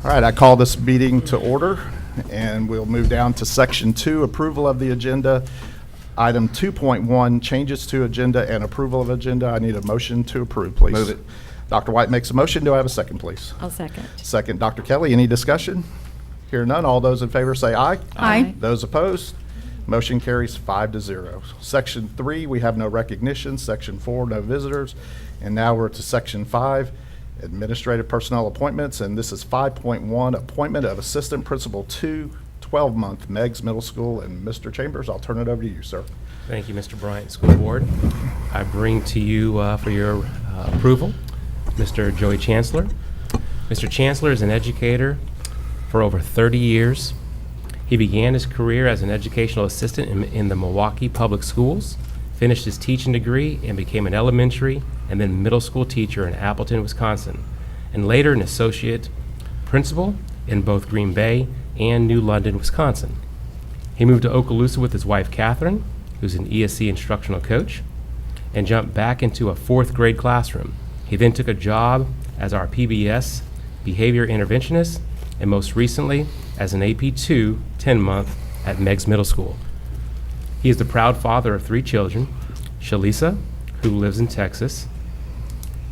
All right, I call this meeting to order, and we'll move down to Section 2, approval of the agenda. Item 2.1, changes to agenda and approval of agenda. I need a motion to approve, please. Move it. Dr. White makes a motion. Do I have a second, please? I'll second. Second, Dr. Kelly. Any discussion? Hear none. All those in favor say aye. Aye. Those opposed? Motion carries 5-0. Section 3, we have no recognition. Section 4, no visitors. And now we're to Section 5, administrative personnel appointments. And this is 5.1, appointment of Assistant Principal 2, 12-month, Meigs Middle School. And Mr. Chambers, I'll turn it over to you, sir. Thank you, Mr. Bryant, School Board. I bring to you for your approval Mr. Joey Chancellor. Mr. Chancellor is an educator for over 30 years. He began his career as an educational assistant in the Milwaukee Public Schools, finished his teaching degree, and became an elementary and then middle school teacher in Appleton, Wisconsin, and later an associate principal in both Green Bay and New London, Wisconsin. He moved to Okaloosa with his wife, Catherine, who's an ESC instructional coach, and jumped back into a fourth grade classroom. He then took a job as our PBS behavior interventionist, and most recently as an AP2 10-month at Meigs Middle School. He is the proud father of 3 children, Shalisa, who lives in Texas,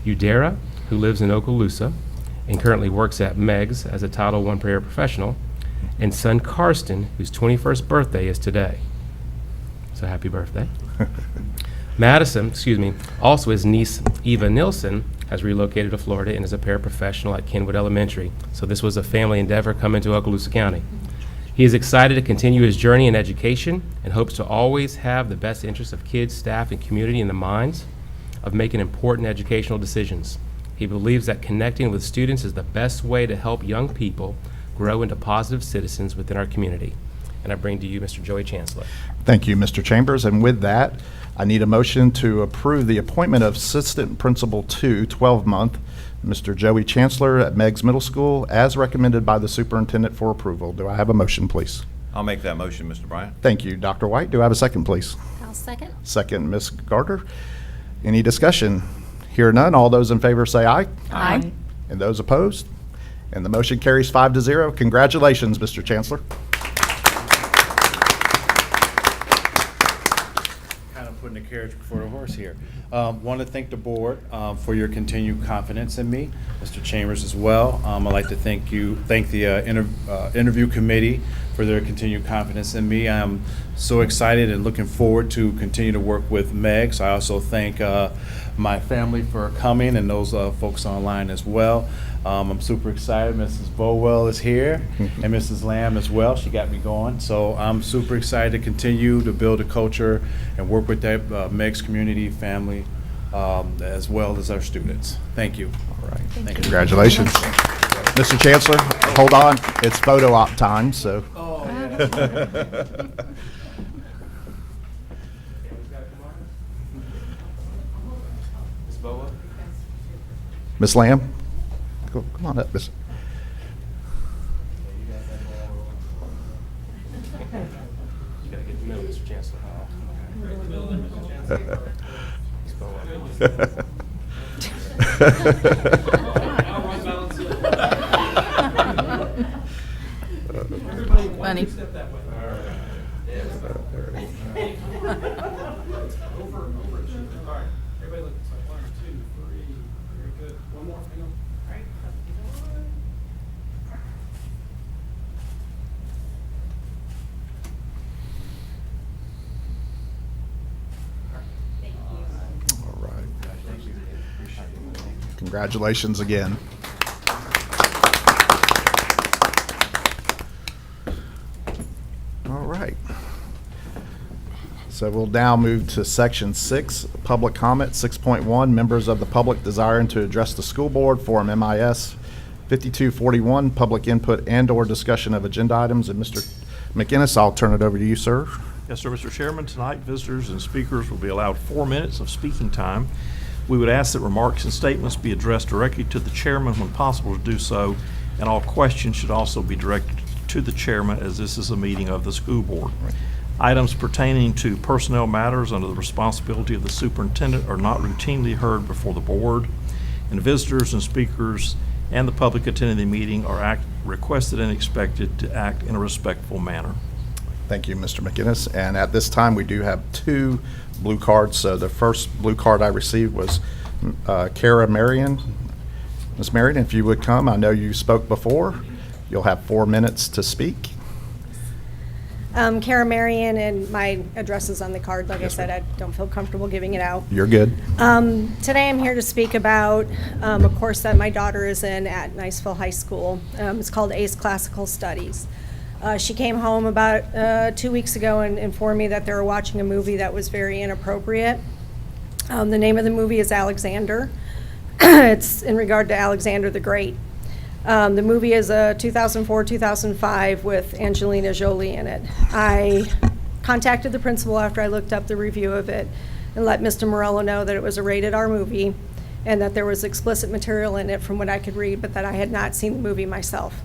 Udera, who lives in Okaloosa and currently works at Meigs as a Title I paraprofessional, and son Karsten, whose 21st birthday is today. So happy birthday. Madison, also his niece Eva Nilsson has relocated to Florida and is a paraprofessional at Kenwood Elementary. So this was a family endeavor coming to Okaloosa County. He is excited to continue his journey in education and hopes to always have the best interests of kids, staff, and community in the minds of making important educational decisions. He believes that connecting with students is the best way to help young people grow into positive citizens within our community. And I bring to you Mr. Joey Chancellor. Thank you, Mr. Chambers. And with that, I need a motion to approve the appointment of Assistant Principal 2, 12-month, Mr. Joey Chancellor at Meigs Middle School, as recommended by the superintendent for approval. Do I have a motion, please? I'll make that motion, Mr. Bryant. Thank you, Dr. White. Do I have a second, please? I'll second. Second, Ms. Gardner. Any discussion? Hear none. All those in favor say aye. Aye. And those opposed? And the motion carries 5-0. Congratulations, Mr. Chancellor. Kind of putting the carriage before the horse here. Want to thank the board for your continued confidence in me, Mr. Chambers as well. I'd like to thank the interview committee for their continued confidence in me. I'm so excited and looking forward to continue to work with Meigs. I also thank my family for coming and those folks online as well. I'm super excited. Mrs. Bowell is here and Mrs. Lamb as well. She got me going. So I'm super excited to continue to build a culture and work with that Meigs community, family, as well as our students. Thank you. All right. Thank you. Congratulations. Mr. Chancellor, hold on. It's photo op time, so. Oh, yeah. Ms. Boa? Ms. Lamb? Come on up, Miss. You gotta get the middle, Mr. Chancellor. Funny. All right. Congratulations again. All right. So we'll now move to Section 6, Public Comment. 6.1, members of the public desiring to address the school board, Form MIS 5241, public input and/or discussion of agenda items. And Mr. McInnes, I'll turn it over to you, sir. Yes, sir, Mr. Chairman. Tonight, visitors and speakers will be allowed 4 minutes of speaking time. We would ask that remarks and statements be addressed directly to the chairman when possible to do so, and all questions should also be directed to the chairman, as this is a meeting of the school board. Right. Items pertaining to personnel matters under the responsibility of the superintendent are not routinely heard before the board, and visitors and speakers and the public attending the meeting are requested and expected to act in a respectful manner. Thank you, Mr. McGinnis. And at this time, we do have 2 blue cards. So the first blue card I received was Kara Marion. Ms. Marion, if you would come. I know you spoke before. You'll have 4 minutes to speak. Kara Marion, and my address is on the card. Like Yes, I said, ma'am. I don't feel comfortable giving it out. You're good. Today I'm here to speak about a course that my daughter is in at Niceville High School. It's called ACE Classical Studies. She came home about 2 weeks ago and informed me that they were watching a movie that was very inappropriate. The name of the movie is Alexander. It's in regard to Alexander the Great. The movie is a 2004-2005 with Angelina Jolie in it. I contacted the principal after I looked up the review of it and let Mr. Morello know that it was a rated R movie and that there was explicit material in it from what I could read, but that I had not seen the movie myself.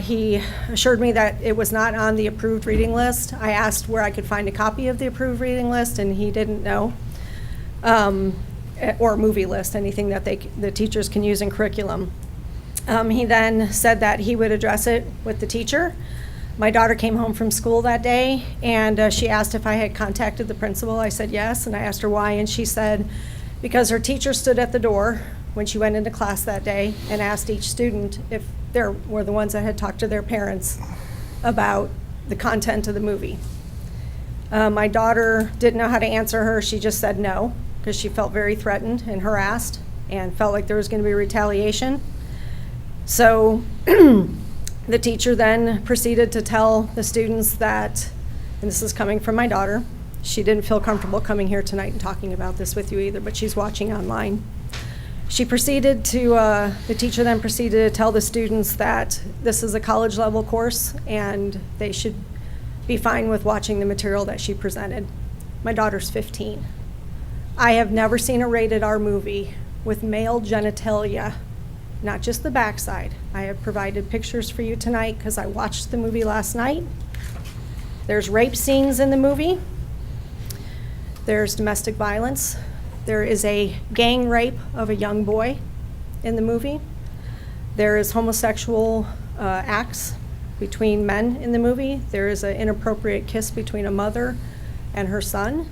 He assured me that it was not on the approved reading list. I asked where I could find a copy of the approved reading list, and he didn't know. Or movie list, anything that the teachers can use in curriculum. He then said that he would address it with the teacher. My daughter came home from school that day, and she asked if I had contacted the principal. I said yes, and I asked her why, and she said because her teacher stood at the door when she went into class that day and asked each student if they were the ones that had talked to their parents about the content of the movie. My daughter didn't know how to answer her. She just said no, because she felt very threatened and harassed and felt like there was going to be retaliation. So the teacher then proceeded to tell the students that, and this is coming from my daughter, she didn't feel comfortable coming here tonight and talking about this with you either, but she's watching online. The teacher then proceeded to tell the students that this is a college level course and they should be fine with watching the material that she presented. My daughter's 15. I have never seen a rated R movie with male genitalia, not just the backside. I have provided pictures for you tonight because I watched the movie last night. There's rape scenes in the movie. There's domestic violence. There is a gang rape of a young boy in the movie. There is homosexual acts between men in the movie. There is an inappropriate kiss between a mother and her son.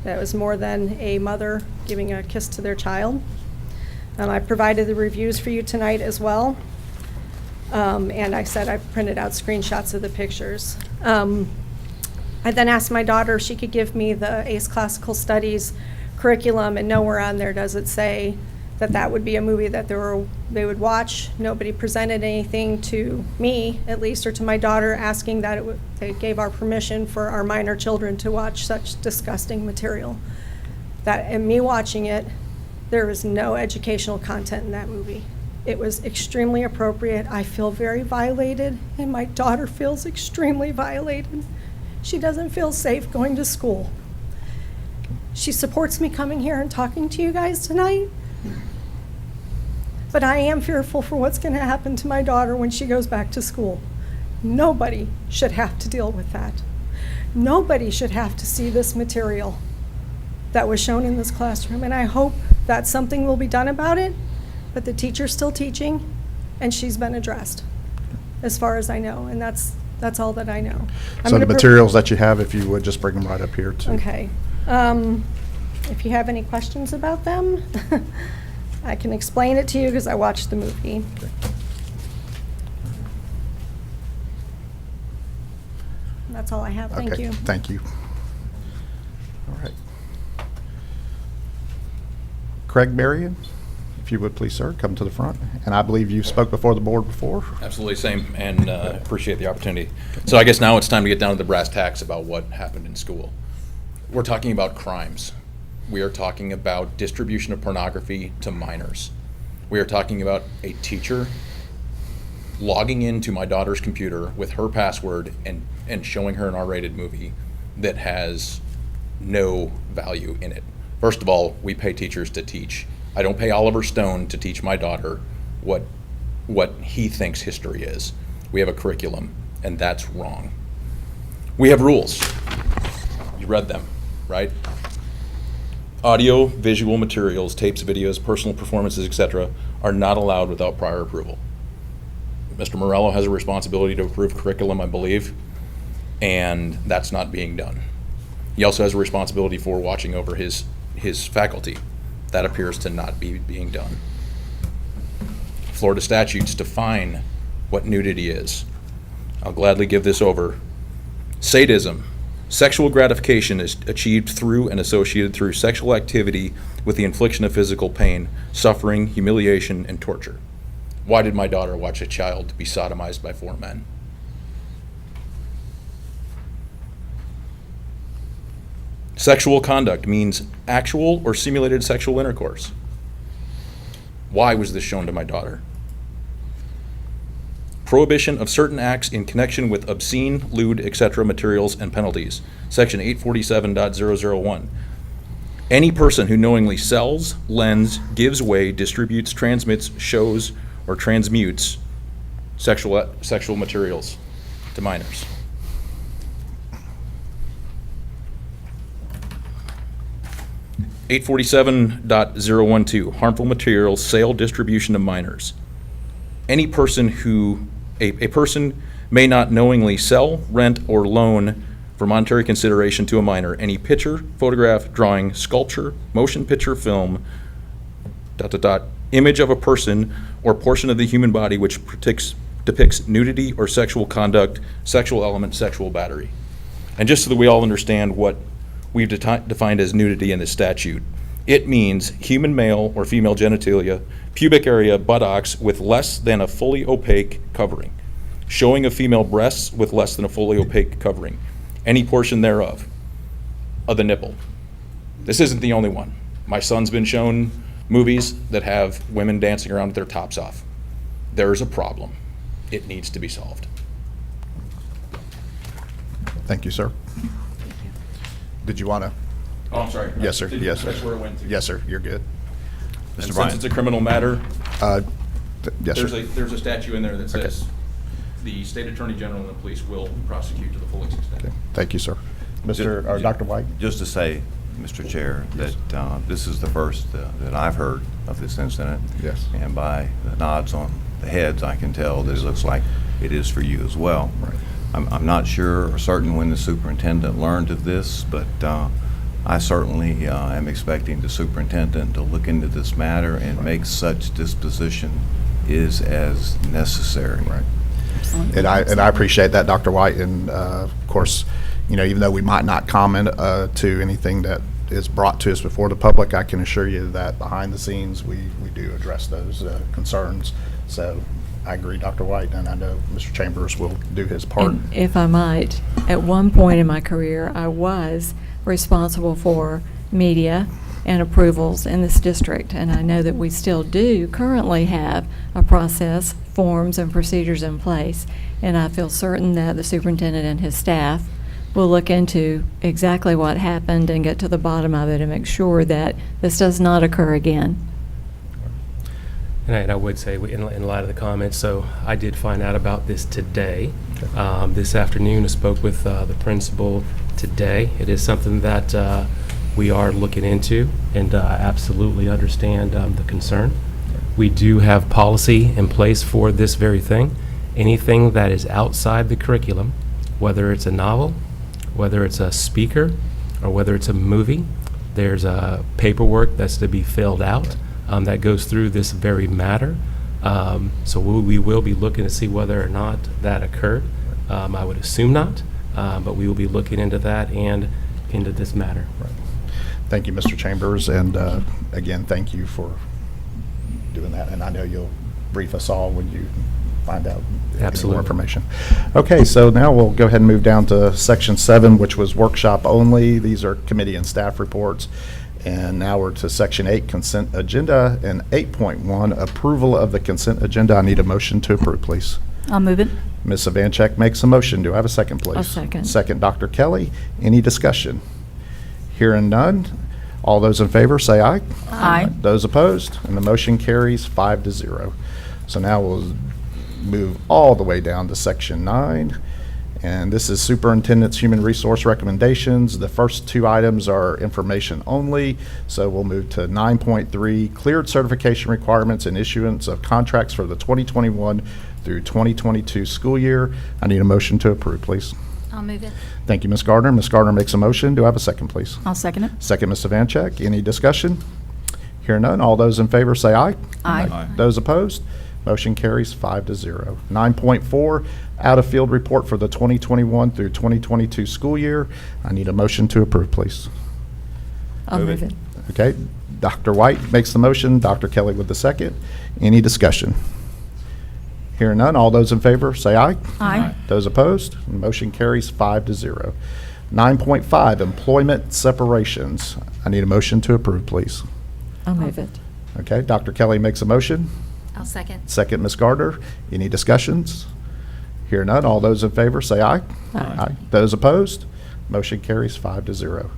That was more than a mother giving a kiss to their child. I provided the reviews for you tonight as well. And I said I printed out screenshots of the pictures. I then asked my daughter if she could give me the ACE Classical Studies curriculum, and nowhere on there does it say that that would be a movie that they would watch. Nobody presented anything to me, at least, or to my daughter, asking that they gave our permission for our minor children to watch such disgusting material. That, and me watching it, there was no educational content in that movie. It was extremely appropriate. I feel very violated, and my daughter feels extremely violated. She doesn't feel safe going to school. She supports me coming here and talking to you guys tonight. But I am fearful for what's going to happen to my daughter when she goes back to school. Nobody should have to deal with that. Nobody should have to see this material that was shown in this classroom. And I hope that something will be done about it, but the teacher's still teaching, and she's been addressed, as far as I know. And that's all that I know. So the materials that you have, if you would, just bring them right up here too. Okay. If you have any questions about them, I can explain it to you because I watched the movie. That's all I have. Thank Okay, you. thank you. All right. Craig Marion, if you would please, sir, come to the front. And I believe you spoke before the board before. Absolutely, same, and appreciate the opportunity. So I guess now it's time to get down to the brass tacks about what happened in school. We're talking about crimes. We are talking about distribution of pornography to minors. We are talking about a teacher logging into my daughter's computer with her password and showing her an R-rated movie that has no value in it. First of all, we pay teachers to teach. I don't pay Oliver Stone to teach my daughter what he thinks history is. We have a curriculum, and that's wrong. We have rules. You read them, right? Audio, visual materials, tapes, videos, personal performances, etc., are not allowed without prior approval. Mr. Morello has a responsibility to approve curriculum, I believe, and that's not being done. He also has a responsibility for watching over his faculty. That appears to not be being done. Florida statutes define what nudity is. I'll gladly give this over. Sadism. Sexual gratification is achieved through and associated through sexual activity with the infliction of physical pain, suffering, humiliation, and torture. Why did my daughter watch a child be sodomized by 4 men? Sexual conduct means actual or simulated sexual intercourse. Why was this shown to my daughter? Prohibition of certain acts in connection with obscene, lewd, etc. materials and penalties. Section 847.001. Any person who knowingly sells, lends, gives away, distributes, transmits, shows, or transmutes sexual materials to minors. (847.012) Harmful materials, sale, distribution to minors. Any person who a person may not knowingly sell, rent, or loan for monetary consideration to a minor any picture, photograph, drawing, sculpture, motion picture, film, ... image of a person or portion of the human body which depicts nudity or sexual conduct, sexual element, sexual battery. And just so that we all understand what we've defined as nudity in this statute, it means human male or female genitalia, pubic area, buttocks with less than a fully opaque covering, showing of female breasts with less than a fully opaque covering, any portion thereof of the nipple. This isn't the only one. My son's been shown movies that have women dancing around with their tops off. There's a problem. It needs to be solved. Thank you, sir. Did you want to? Oh, I'm sorry. Yes, sir. Yes, sir. That's where it went to. Yes, sir. You're good. And Mr. Bryant. since it's a criminal matter, Yes, there's sir. there's a statute in there that Okay. says the state attorney general and the police will prosecute to the fullest extent. Okay. Thank you, sir. Ju- Dr. White? Just to say, Mr. Chair, that this is the first that I've heard of this incident. Yes. And by the nods on the heads, I can tell that it looks like it is for you as well. Right. I'm not sure or certain when the superintendent learned of this, but I certainly am expecting the superintendent to look into this matter and make such disposition is as necessary. Right. And I appreciate that, Dr. White. And of course, even though we might not comment to anything that is brought to us before the public, I can assure you that behind the scenes, we do address those concerns. So I agree, Dr. White, and I know Mr. Chambers will do his part. And if I might, at one point in my career, I was responsible for media and approvals in this district, and I know that we still do currently have a process, forms, and procedures in place, and I feel certain that the superintendent and his staff will look into exactly what happened and get to the bottom of it and make sure that this does not occur again. And I would say, in light of the comments, so I did find out about this today. This afternoon, I spoke with the principal today. It is something that we are looking into, and I absolutely understand the concern. We do have policy in place for this very thing. Anything that is outside the curriculum, whether it's a novel, whether it's a speaker, or whether it's a movie, there's a paperwork that's to be filled out that goes through this very matter. So we will be looking to see whether or not that occurred. I would assume not, but we will be looking into that and into this matter. Right. Thank you, Mr. Chambers, and again, thank you for doing that. And I know you'll brief us all when you find out any Absolutely. more information. Okay, so now we'll go ahead and move down to Section 7, which was workshop only. These are committee and staff reports. And now we're to Section 8, consent agenda, and 8.1, approval of the consent agenda. I need a motion to approve, please. I'll move it. Ms. Savancheck makes a motion. Do I have a second, please? A second. Second, Dr. Kelly. Any discussion? Hearing none. All those in favor, say aye. Aye. Those opposed, and the motion carries 5-0. So now we'll move all the way down to Section 9, And this is Superintendent's Human Resource Recommendations. The first two items are information only, so we'll move to 9.3, cleared certification requirements and issuance of contracts for the 2021 through 2022 school year. I need a motion to approve, please. I'll move it. Thank you, Ms. Gardner. Ms. Gardner makes a motion. Do I have a second, please? I'll second it. Second, Ms. Vancheck. Any discussion? Hear none. All those in favor say aye. Aye. Those opposed? Motion carries 5-0. 9.4, out-of-field report for the 2021 through 2022 school year. I need a motion to approve, please. I'll move it. Okay, Dr. White makes the motion, Dr. Kelly with the second. Any discussion? Hearing none, all those in favor say aye. Aye. Those opposed? Motion carries 5-0. 9.5, employment separations. I need a motion to approve, please. I'll move it. Okay, Dr. Kelly makes a motion. I'll second. Second, Ms. Gardner. Any discussions? Hear none. All those in favor say aye. Aye. Those opposed? Motion carries 5-0.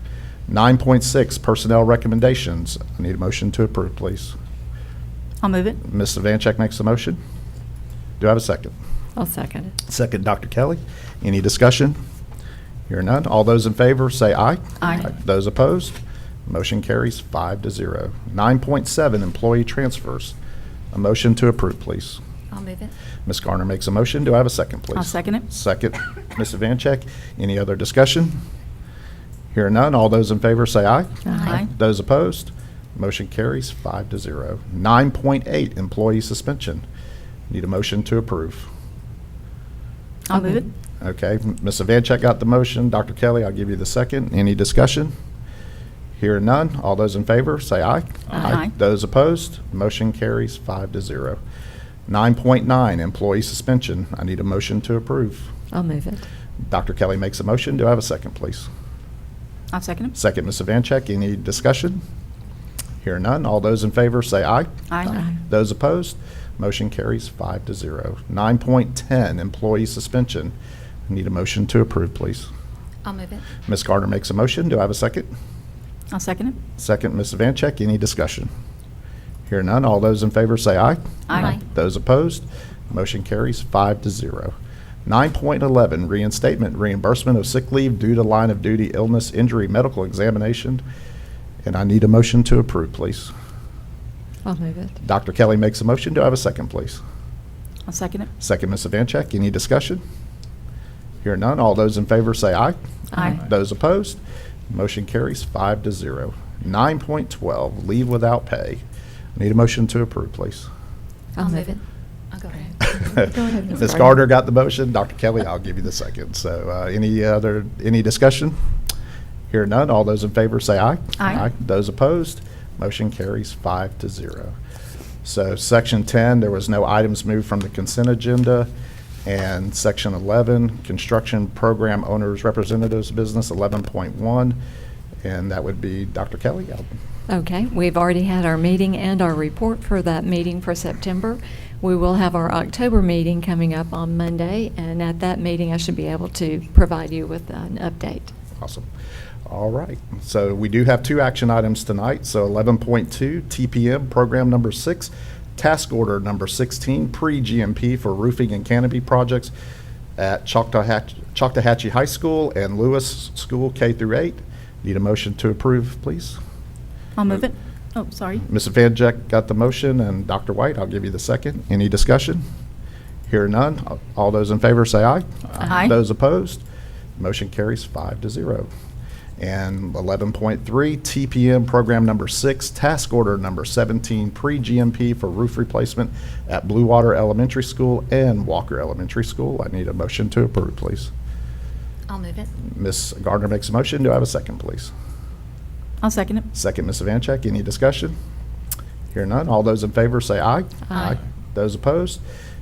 9.6, personnel recommendations. I need a motion to approve, please. I'll move it. Ms. Vancheck makes the motion. Do I have a second? I'll second it. Second, Dr. Kelly. Any discussion? Hear none. All those in favor say aye. Aye. Those opposed? Motion carries 5-0. 9.7, employee transfers. A motion to approve, please. I'll move it. Ms. Garner makes a motion. Do I have a second, please? I'll second it. Second, Ms. Vancheck. Any other discussion? Hear none. All those in favor say aye. Aye. Those opposed? Motion carries 5-0. 9.8, employee suspension. Need a motion to approve. I'll move it. Okay, Ms. Vancheck got the motion. Dr. Kelly, I'll give you the second. Any discussion? Hear none. All those in favor, say aye. Aye. Those opposed? Motion carries 5-0. 9.9, employee suspension. I need a motion to approve. I'll move it. Dr. Kelly makes a motion. Do I have a second, please? I'll second it. Second, Ms. Vancheck. Any discussion? Hear none. All those in favor, say aye. Aye. Those opposed? Motion carries 5-0. 9.10, employee suspension. I need a motion to approve, please. I'll move it. Ms. Gardner makes a motion. Do I have a second? I'll second it. Second, Ms. Vancheck. Any discussion? Hear none. All those in favor say aye. Aye. Those opposed? Motion carries 5-0. 9.11, reinstatement, reimbursement of sick leave due to line of duty illness, injury, medical examination. And I need a motion to approve, please. I'll move it. Dr. Kelly makes a motion. Do I have a second, please? I'll second it. Second, Ms. Vancheck. Any discussion? Hear none. All those in favor say aye. Aye. Those opposed? Motion carries 5-0. 9.12, leave without pay. I need a motion to approve, please. I'll move it. I'll go ahead. Go ahead, Ms. Ms. Gardner. Gardner got the motion. Dr. Kelly, I'll give you the second. So any discussion? Hear none. All those in favor say aye. Aye. Those opposed? Motion carries 5-0. So Section 10, there was no items moved from the consent agenda. And Section 11, construction program owners representatives business, 11.1. And that would be Dr. Kelly. Okay, we've already had our meeting and our report for that meeting for September. We will have our October meeting coming up on Monday, and at that meeting, I should be able to provide you with an update. Awesome. All right. So we do have two action items tonight. So 11.2, TPM, program number 6, task order number 16, pre-GMP for roofing and canopy projects at Choctawhatchee High School and Lewis School K through 8. Need a motion to approve, please. I'll move it. Oh, sorry. Ms. Vancheck got the motion, and Dr. White, I'll give you the second. Any discussion? Hear none. All those in favor say aye. Aye. Those opposed? Motion carries 5-0. And 11.3, TPM program number 6, task order number 17, pre-GMP for roof replacement at Blue Water Elementary School and Walker Elementary School. I need a motion to approve, please. I'll move it. Ms. Gardner makes a motion. Do I have a second, please? I'll second it. Second, Ms. Vancheck. Any discussion? Hear none. All those in favor say aye. Aye. Those opposed?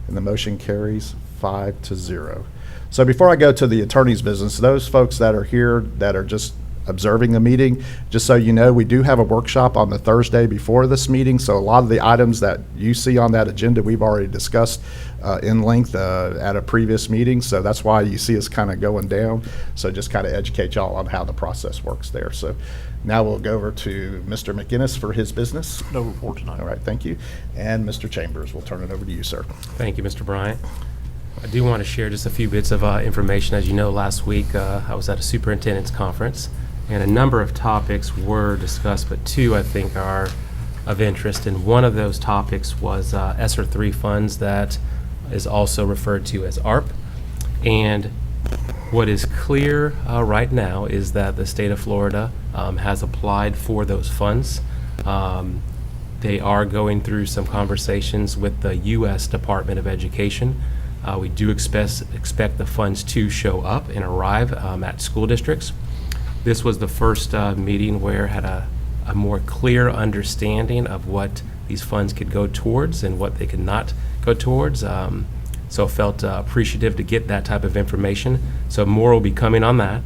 And the motion carries 5-0. So before I go to the attorney's business, those folks that are here that are just observing the meeting, just so you know, we do have a workshop on the Thursday before this meeting. So a lot of the items that you see on that agenda, we've already discussed in length at a previous meeting. So that's why you see us kind of going down. So just kind of educate y'all on how the process works there. So now we'll go over to Mr. McInnes for his business. No report tonight. All right, thank you. And Mr. Chambers, we'll turn it over to you, sir. Thank you, Mr. Bryant. I do want to share just a few bits of information. As you know, last week I was at a superintendent's conference, and a number of topics were discussed, but two I think are of interest. And one of those topics was ESSER 3 funds, that is also referred to as ARP. And what is clear right now is that the state of Florida has applied for those funds. They are going through some conversations with the U.S. Department of Education. We do expect the funds to show up and arrive at school districts. This was the first meeting where I had a more clear understanding of what these funds could go towards and what they could not go towards. So felt appreciative to get that type of information. So more will be coming on that.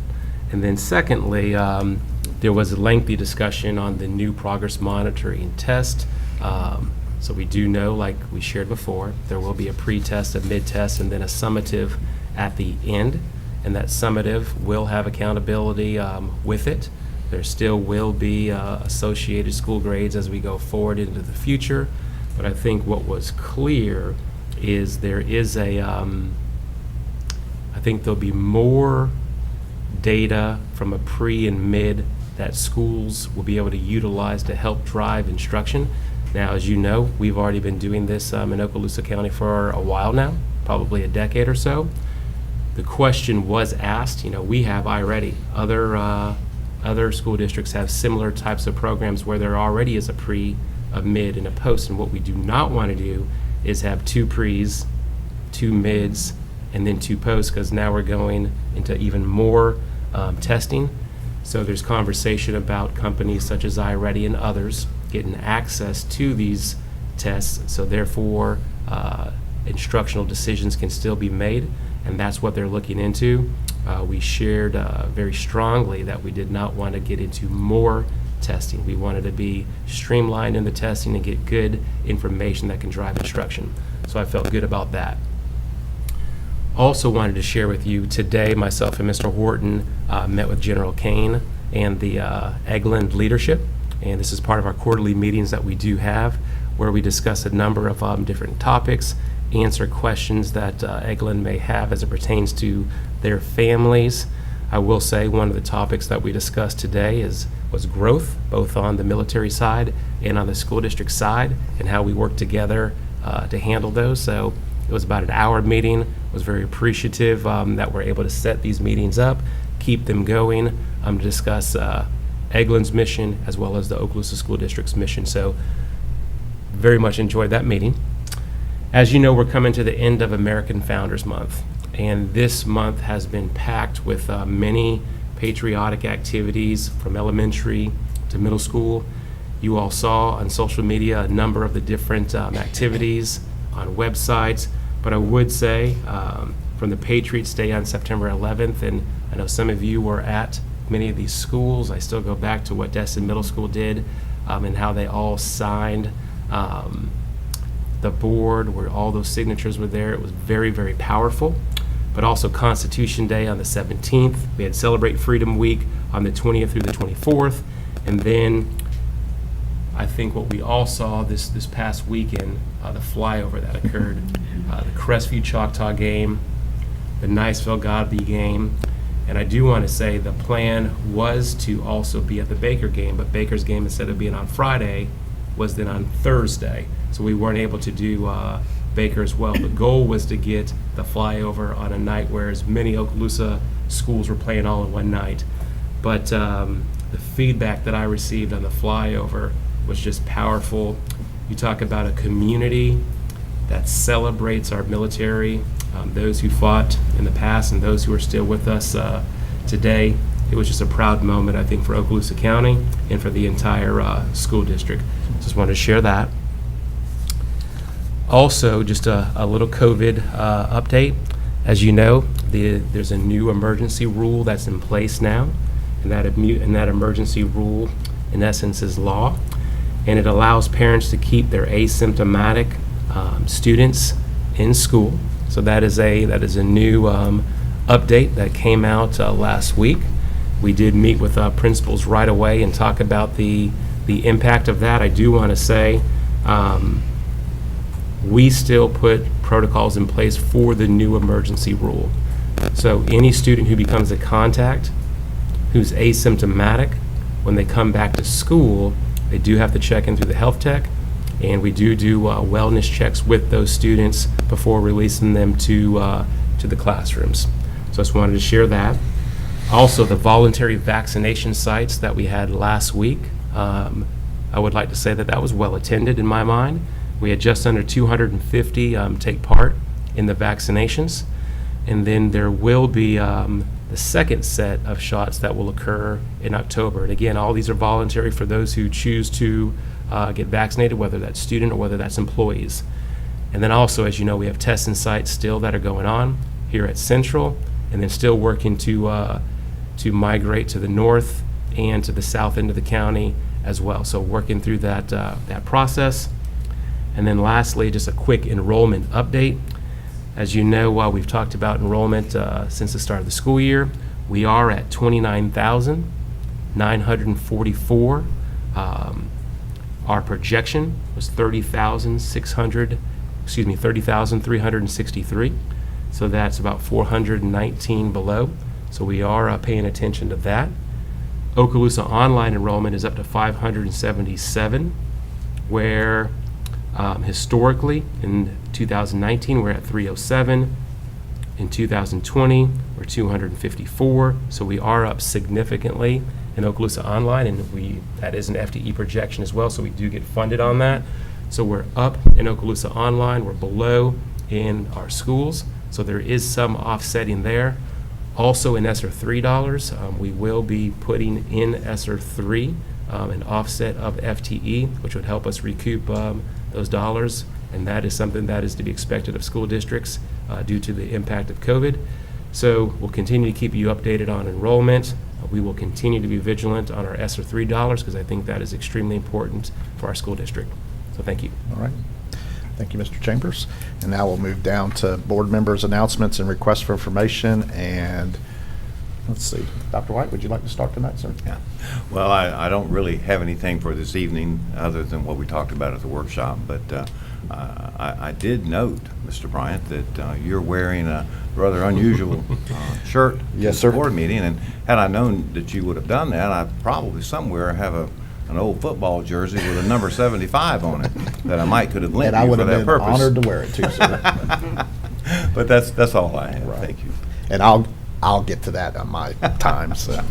And then secondly, there was a lengthy discussion on the new progress monitoring test. So we do know, like we shared before, there will be a pre-test, a mid-test, and then a summative at the end. And that summative will have accountability with it. There still will be associated school grades as we go forward into the future. But I think what was clear is there is I think there'll be more data from a pre and mid that schools will be able to utilize to help drive instruction. Now, as you know, we've already been doing this in Okaloosa County for a while now, probably a decade or so. The question was asked, we have iReady. Other school districts have similar types of programs where there already is a pre, a mid, and a post. And what we do not want to do is have 2 pre's, 2 mids, and then 2 posts, because now we're going into even more testing. So there's conversation about companies such as iReady and others getting access to these tests, so therefore instructional decisions can still be made, and that's what they're looking into. We shared very strongly that we did not want to get into more testing. We wanted to be streamlined in the testing and get good information that can drive instruction. So I felt good about that. Also wanted to share with you today, myself and Mr. Horton met with General Kane and the Eglin leadership, and this is part of our quarterly meetings that we do have, where we discuss a number of different topics, answer questions that Eglin may have as it pertains to their families. I will say one of the topics that we discussed today was growth, both on the military side and on the school district side, and how we work together to handle those. So it was about an hour meeting. Was very appreciative that we're able to set these meetings up, keep them going, to discuss Eglin's mission as well as the Okaloosa School District's mission. So very much enjoyed that meeting. As you know, we're coming to the end of American Founders Month, and this month has been packed with many patriotic activities from elementary to middle school. You all saw on social media a number of the different activities on websites, but I would say from the Patriots Day on September 11th, and I know some of you were at many of these schools. I still go back to what Destin Middle School did and how they all signed the board, where all those signatures were there. It was very, very powerful. But also Constitution Day on the 17th. We had Celebrate Freedom Week on the 20th through the 24th. And then I think what we all saw this past weekend, the flyover that occurred, the Crestview Choctaw game, the Niceville Godby game. And I do want to say the plan was to also be at the Baker game, but Baker's game, instead of being on Friday, was then on Thursday. So we weren't able to do Baker as well. The goal was to get the flyover on a night where as many Okaloosa schools were playing all in one night. But the feedback that I received on the flyover was just powerful. You talk about a community that celebrates our military, those who fought in the past and those who are still with us today. It was just a proud moment, I think, for Okaloosa County and for the entire school district. Just wanted to share that. Also, just a little COVID update. As you know, there's a new emergency rule that's in place now, and that emergency rule, in essence, is law, and it allows parents to keep their asymptomatic students in school. So that is a new update that came out last week. We did meet with principals right away and talk about the impact of that. I do want to say we still put protocols in place for the new emergency rule. So any student who becomes a contact, who's asymptomatic, when they come back to school, they do have to check in through the health tech, and we do wellness checks with those students before releasing them to the classrooms. So I just wanted to share that. Also, the voluntary vaccination sites that we had last week, I would like to say that was well attended in my mind. We had just under 250 take part in the vaccinations. And then there will be the second set of shots that will occur in October. And again, all these are voluntary for those who choose to get vaccinated, whether that's student or whether that's employees. And then also, as you know, we have testing sites still that are going on here at Central, and then still working to migrate to the north and to the south end of the county as well. So working through that process. And then lastly, just a quick enrollment update. As you know, while we've talked about enrollment since the start of the school year, we are at 29,944. Our projection was 30,363. So that's about 419 below. So we are paying attention to that. Okaloosa online enrollment is up to 577, where historically in 2019 we're at 307. In 2020 we're 254. So we are up significantly in Okaloosa online, and that is an FTE projection as well, so we do get funded on that. So we're up in Okaloosa online, we're below in our schools, so there is some offsetting there. Also in ESSER $3, we will be putting in ESSER 3 an offset of FTE, which would help us recoup those dollars, and that is something that is to be expected of school districts due to the impact of COVID. So we'll continue to keep you updated on enrollment. We will continue to be vigilant on our ESSER 3 dollars, because I think that is extremely important for our school district. So thank you. All right. Thank you, Mr. Chambers. And now we'll move down to board members' announcements and requests for information. And let's see, Dr. White, would you like to start tonight, sir? Yeah. Well, I don't really have anything for this evening other than what we talked about at the workshop, but I did note, Mr. Bryant, that you're wearing a rather unusual shirt. Yes, to sir. the board meeting, and had I known that you would have done that, I probably somewhere have an old football jersey with a number 75 on it that I might could have lent And I you would for have that been purpose. honored to wear it too, sir. But that's all I have. Right. Thank you. And I'll get to that on my time, so.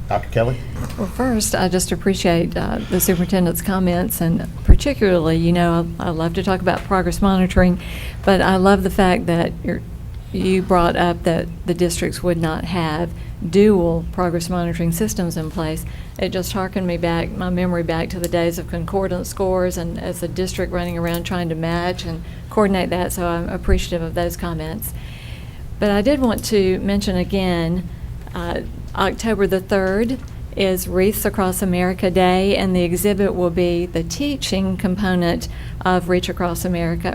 Dr. Kelly? Well, first, I just appreciate the superintendent's comments, and particularly, I love to talk about progress monitoring, but I love the fact that you brought up that the districts would not have dual progress monitoring systems in place. It just harkened my memory back to the days of concordance scores, and as a district running around trying to match and coordinate that, so I'm appreciative of those comments. But I did want to mention again, October the 3rd is Wreaths Across America Day, and the exhibit will be the teaching component of Wreaths Across America,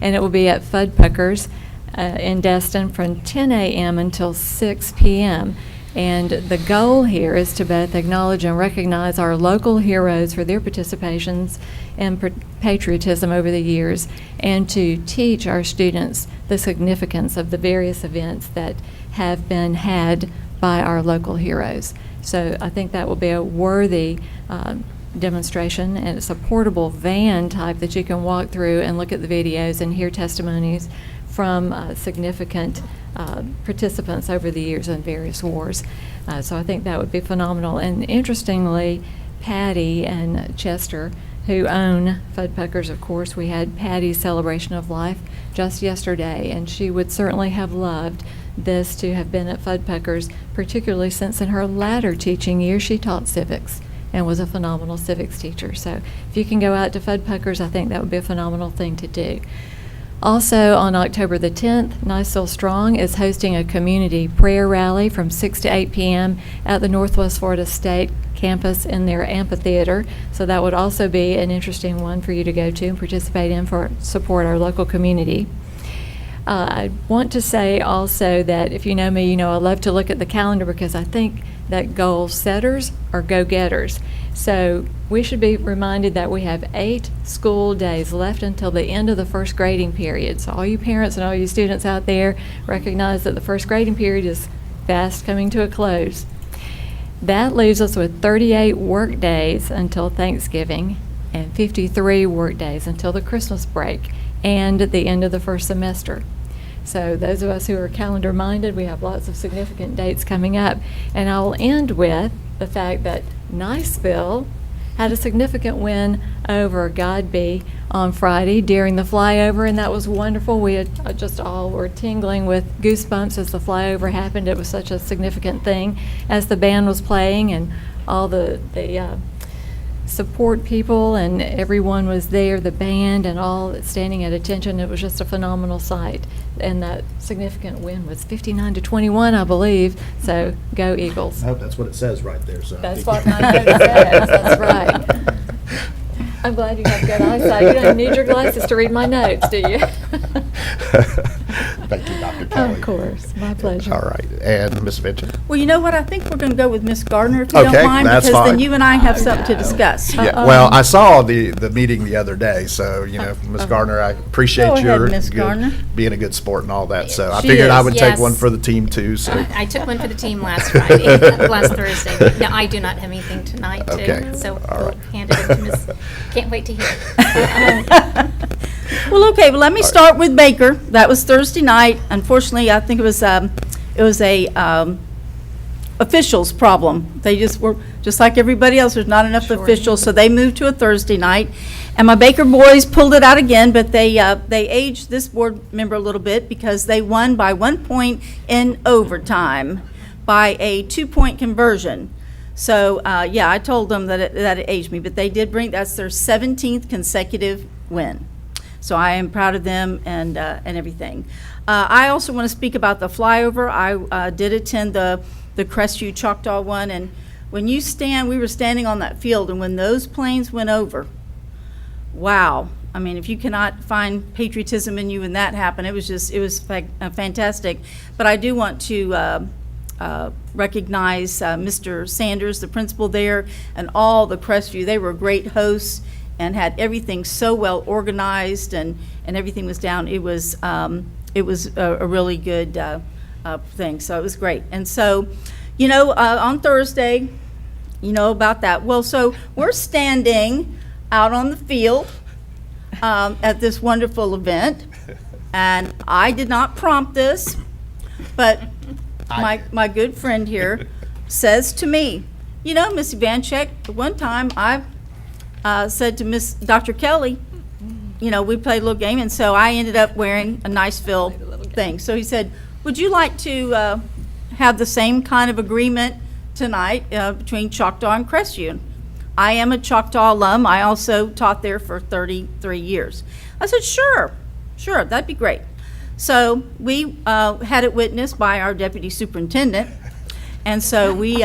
and it will be at Fuddruckers in Destin from 10 a.m. until 6 p.m. And the goal here is to both acknowledge and recognize our local heroes for their participations and patriotism over the years, and to teach our students the significance of the various events that have been had by our local heroes. So I think that will be a worthy demonstration, and it's a portable van type that you can walk through and look at the videos and hear testimonies from significant participants over the years in various wars. So I think that would be phenomenal. And interestingly, Patty and Chester, who own Fuddruckers, of course, we had Patty's celebration of life just yesterday, and she would certainly have loved this to have been at Fuddruckers, particularly since in her latter teaching year she taught civics and was a phenomenal civics teacher. So if you can go out to Fuddruckers, I think that would be a phenomenal thing to do. Also, on October the 10th, Niceville Strong is hosting a community prayer rally from 6 to 8 p.m. at the Northwest Florida State campus in their amphitheater. So that would also be an interesting one for you to go to and participate in for support our local community. I want to say also that if you know me, I love to look at the calendar, because I think that goal setters are go-getters. So we should be reminded that we have 8 school days left until the end of the first grading period. So all you parents and all you students out there recognize that the first grading period is fast coming to a close. That leaves us with 38 work days until Thanksgiving and 53 work days until the Christmas break and at the end of the first semester. So those of us who are calendar minded, we have lots of significant dates coming up. And I'll end with the fact that Niceville had a significant win over Godby on Friday during the flyover, and that was wonderful. We had just all were tingling with goosebumps as the flyover happened. It was such a significant thing as the band was playing and all the support people and everyone was there, the band and all standing at attention. It was just a phenomenal sight. And that significant win was 59-21, I believe. So go Eagles. I hope that's what it says right there, so. That's what my note says. That's right. I'm glad you have good eyesight. You don't need your glasses to read my notes, do you? Thank you, Dr. Kelly. Of course, my pleasure. All right, and Ms. Venture? Well, you know what? I think we're going to go with Miss Gardner, if you Okay, don't mind, that's because fine. then you and I have something to discuss. Yeah, well, I saw the meeting the other day, so, Ms. Gardner, I appreciate Go ahead, your Ms. Gardner. being a good sport and all that, so I She figured I is, would take yes. one for the team too, so. I took one for the team last Friday, last Thursday. No, I do not have anything tonight, too. Okay, So all we'll right. hand it over to Ms. Can't wait to hear. Well, okay, well, let me start with Baker. That was Thursday night. Unfortunately, I think it was a officials problem. They just were, just like everybody else, there's not enough officials, so they moved to a Thursday night. And my Baker boys pulled it out again, but they aged this board member a little bit because they won by 1 point in overtime by a 2-point conversion. So, yeah, I told them that it aged me, but they did that's their 17th consecutive win. So I am proud of them and everything. I also want to speak about the flyover. I did attend the Crestview Choctaw one, and when we were standing on that field, and when those planes went over, wow. I mean, if you cannot find patriotism in you when that happened, it was fantastic. But I do want to recognize Mr. Sanders, the principal there, and all the Crestview. They were great hosts and had everything so well organized, and everything was down. It was a really good thing, so it was great. And so, on Thursday, about that. Well, so we're standing out on the field at this wonderful event, and I did not prompt this, but my good friend here says to me, Miss Vanchek, one time I said to Miss Dr. Kelly, we played a little game, and so I ended up wearing a Niceville thing. So he said, would you like to have the same kind of agreement tonight between Choctaw and Crestview? I am a Choctaw alum. I also taught there for 33 years. I said, sure, that'd be great. So we had it witnessed by our deputy superintendent, and so we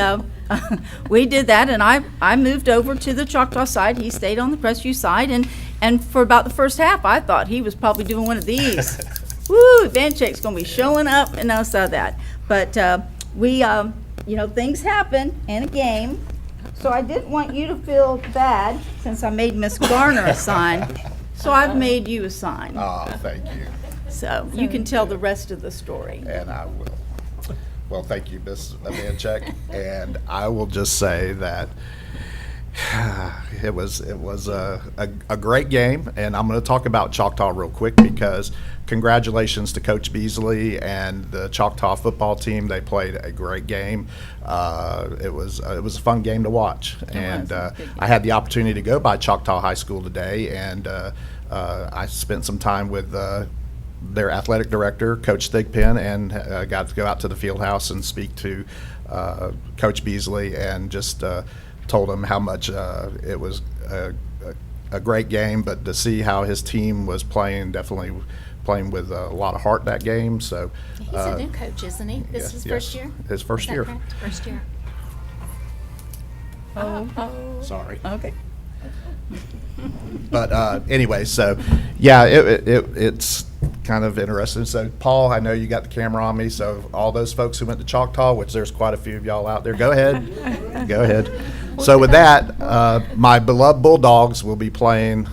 we did that, and I moved over to the Choctaw side. He stayed on the Crestview side, and for about the first half, I thought he was probably doing one of these. Woo, Vanchek's going to be showing up, and I saw that. But we, things happen in a game, so I didn't want you to feel bad since I made Miss Garner a sign, so I've made you a sign. Oh, thank you, So you can tell the rest of the story. and I will. Well, thank you, Ms. Vanchek, and I will just say that it was a great game, and I'm going to talk about Choctaw real quick because congratulations to Coach Beasley and the Choctaw football team. They played a great game. It was a fun game to watch, and I had the opportunity to go by Choctaw High School today, and I spent some time with their athletic director, Coach Thigpen, and got to go out to the field house and speak to Coach Beasley, and just told him how much it was a great game, but to see how his team was definitely playing with a lot of heart that game. So He's a new coach, isn't he? This is his first year? His first Is that year. correct? First year. Sorry. Okay. But anyway, so yeah, it's kind of interesting. So, Paul, I know you got the camera on me, so all those folks who went to Choctaw, which there's quite a few of y'all out there, go ahead. Go ahead. So with that, my beloved Bulldogs will be playing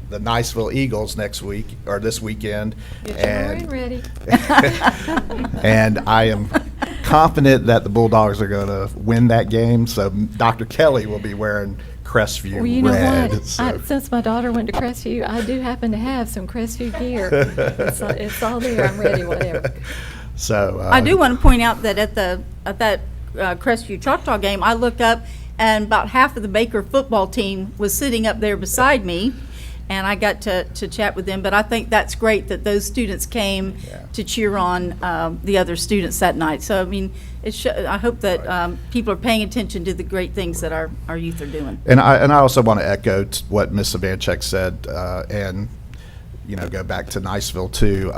the Niceville Eagles next week, or this weekend. Get ready. And I am confident that the Bulldogs are going to win that game. So Dr. Kelly will be wearing Crestview Well, you know red. what? So- Since my daughter went to Crestview, I do happen to have some Crestview gear. It's all there. I'm ready, whatever. So I do want to point out that at that Crestview Choctaw game, I looked up and about half of the Baker football team was sitting up there beside me, and I got to chat with them. But I think that's great that those students came to cheer on the other students that night. So I mean, I hope that people are paying attention to the great things that our youth are doing. And I also want to echo what Ms. Savanchek said, and go back to Niceville too.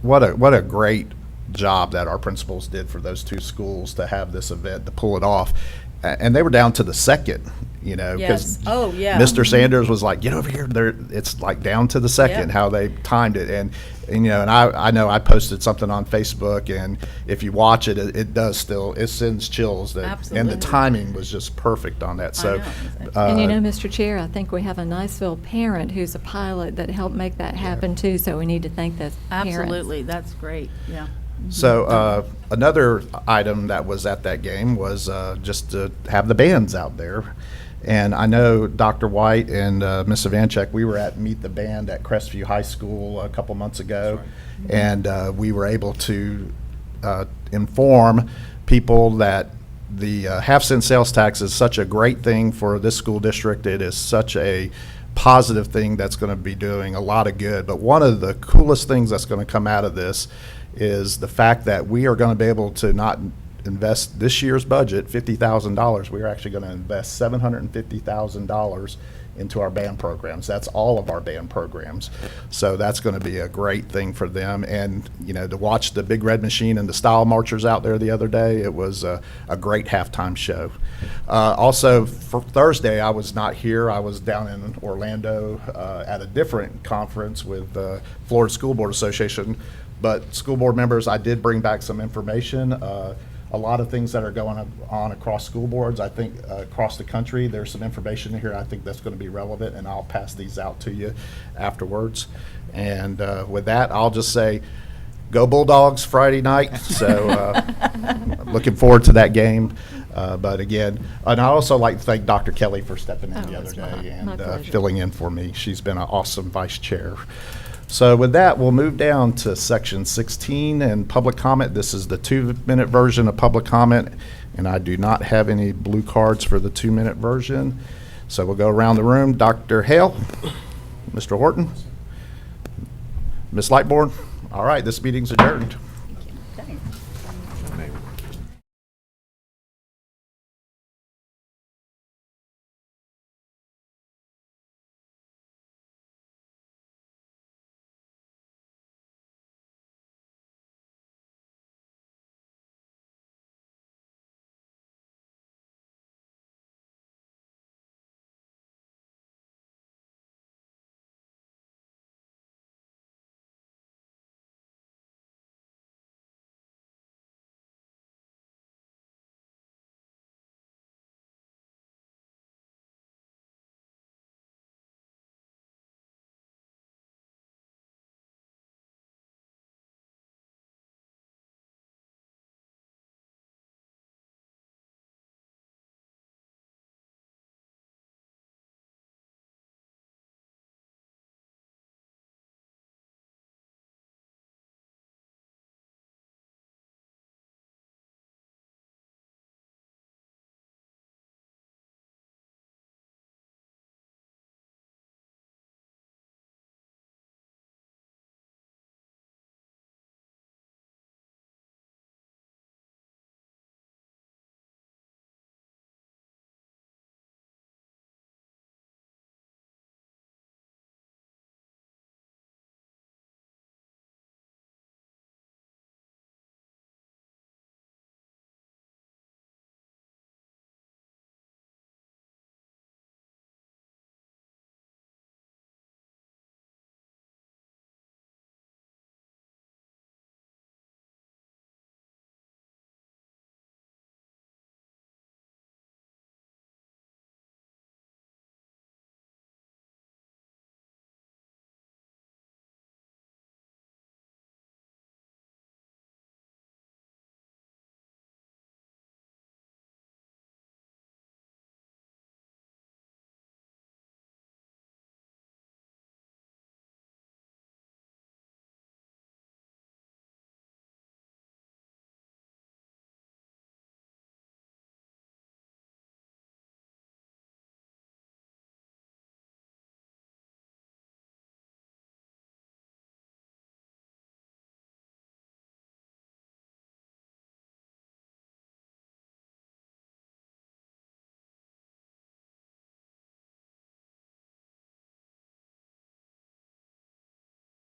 What a great job that our principals did for those two schools to have this event, to pull it off. And they were down to the second, because Yes. Oh, yeah. Mr. Sanders was like, "Get over here!" It's like down to the second Yeah. how they timed it, and I know I posted something on Facebook, and if you watch it, it sends chills. And Absolutely. the timing was just perfect on that. So, know. And Mr. Chair, I think we have a Niceville parent who's a pilot that helped make that happen too, so we need to thank those parents. Absolutely, that's great. Yeah. So another item that was at that game was just to have the bands out there. And I know Dr. White and Ms. Savanchek, we were at Meet the Band at Crestview High School a couple months ago. And we were able to inform people that the half-cent sales tax is such a great thing for this school district. It is such a positive thing that's going to be doing a lot of good. But one of the coolest things that's going to come out of this is the fact that we are going to be able to not invest this year's budget, $50,000. We are actually going to invest $750,000 into our band programs. That's all of our band programs. So that's going to be a great thing for them. And, to watch the Big Red Machine and the Style Marchers out there the other day, it was a great halftime show. Also, for Thursday, I was not here. I was down in Orlando at a different conference with the Florida School Board Association. But school board members, I did bring back some information. A lot of things that are going on across school boards. I think across the country, there's some information here I think that's going to be relevant, and I'll pass these out to you afterwards. And with that, I'll just say, go Bulldogs Friday night. So looking forward to that game. But again, and I also like to thank Dr. Kelly for stepping in the other it's day my and pleasure. filling in for me. She's been an awesome vice chair. So with that, we'll move down to section 16 and public comment. This is the 2-minute version of public comment, and I do not have any blue cards for the 2-minute version. So we'll go around the room. Dr. Hale, Mr. Horton, Ms. Lightbourne. All right, this meeting's adjourned.